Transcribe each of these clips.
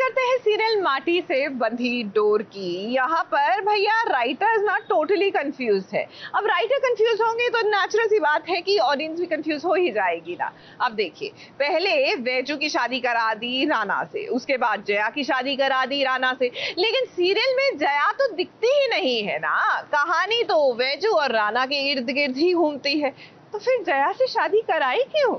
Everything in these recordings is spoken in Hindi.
करते हैं सीरियल माटी से बंधी डोर की। यहाँ पर भैया राइटर्स ना टोटली कंफ्यूज है। अब राइटर कंफ्यूज होंगे तो नेचुरल सी बात है कि ऑडियंस भी कंफ्यूज हो ही जाएगी ना। अब देखिए, पहले वैजू की शादी करा दी राणा से, उसके बाद जया की शादी करा दी राणा से, लेकिन सीरियल में जया तो दिखती ही नहीं है ना। कहानी तो वैजू और राणा के इर्द गिर्द ही घूमती है, तो फिर जया से शादी कराई क्यों?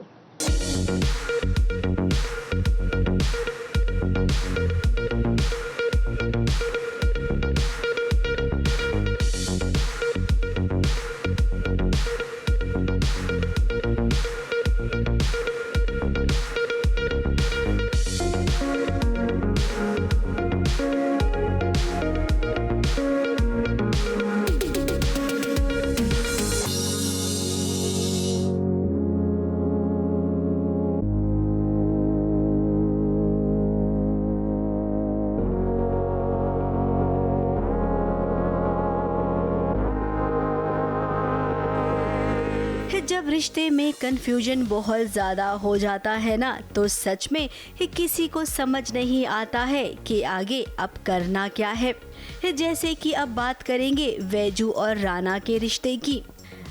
जब रिश्ते में कंफ्यूजन बहुत ज़्यादा हो जाता है ना, तो सच में ही किसी को समझ नहीं आता है कि आगे अब करना क्या है। जैसे कि अब बात करेंगे वैजू और राणा के रिश्ते की।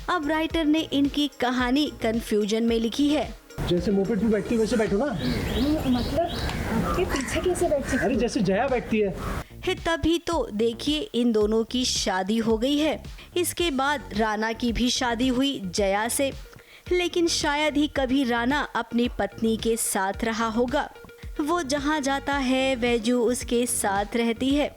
अब राइटर ने इनकी कहानी कंफ्यूजन में लिखी है। जैसे मोपेड पे बैठती है वैसे बैठो ना। मतलब आपके पीछे कैसे बैठ सकती? अरे जैसे जया बैठती है। तभी तो देखिए, इन दोनों की शादी हो गई है। इसके बाद राणा की भी शादी हुई जया से, लेकिन शायद ही कभी राणा अपनी पत्नी के साथ रहा होगा। वो जहाँ जाता है वैजू उसके साथ रहती है,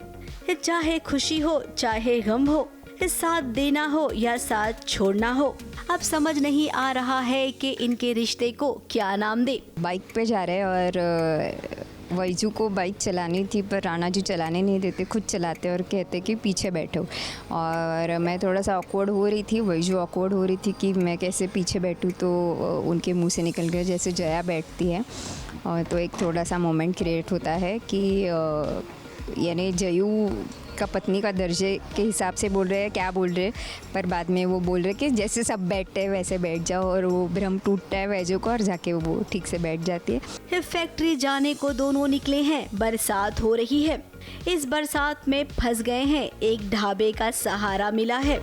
चाहे खुशी हो चाहे गम हो, साथ देना हो या साथ छोड़ना हो। अब समझ नहीं आ रहा है कि इनके रिश्ते को क्या नाम दे। बाइक पे जा रहे हैं और वैजू को बाइक चलानी थी, पर राणा जी चलाने नहीं देते, खुद चलाते और कहते कि पीछे बैठो। और मैं थोड़ा सा ऑकवर्ड हो रही थी, वैजू ऑकवर्ड हो रही थी कि मैं कैसे पीछे बैठूं, तो उनके मुंह से निकल गया जैसे जया बैठती है। और तो एक थोड़ा सा मोमेंट क्रिएट होता है कि यानी जयू का पत्नी का दर्जे के हिसाब से बोल रहे हैं, क्या बोल रहे हैं, पर बाद में वो बोल रहे कि जैसे सब बैठते हैं वैसे बैठ जाओ, और वो भ्रम टूटता है वैजू को और जाके वो ठीक से बैठ जाती है। फैक्ट्री जाने को दोनों निकले हैं। बरसात हो रही है। इस बरसात में फंस गए हैं। एक ढाबे का सहारा मिला है।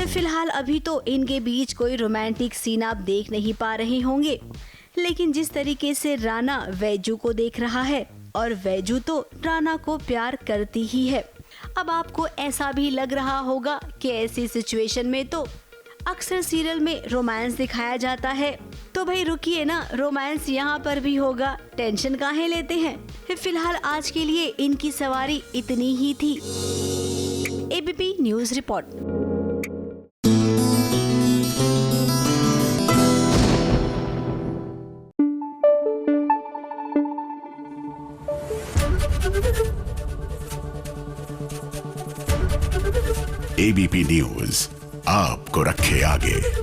फिलहाल अभी तो इनके बीच कोई रोमांटिक सीन आप देख नहीं पा रहे होंगे, लेकिन जिस तरीके से राणा वैजू को देख रहा है और वैजू तो राणा को प्यार करती ही है, अब आपको ऐसा भी लग रहा होगा कि ऐसी सिचुएशन में तो अक्सर सीरियल में रोमांस दिखाया जाता है। तो भाई रुकिए ना, रोमांस यहाँ पर भी होगा, टेंशन काहे लेते हैं। फिलहाल आज के लिए इनकी सवारी इतनी ही थी। ABP news report. ABP news आपको रखे आगे।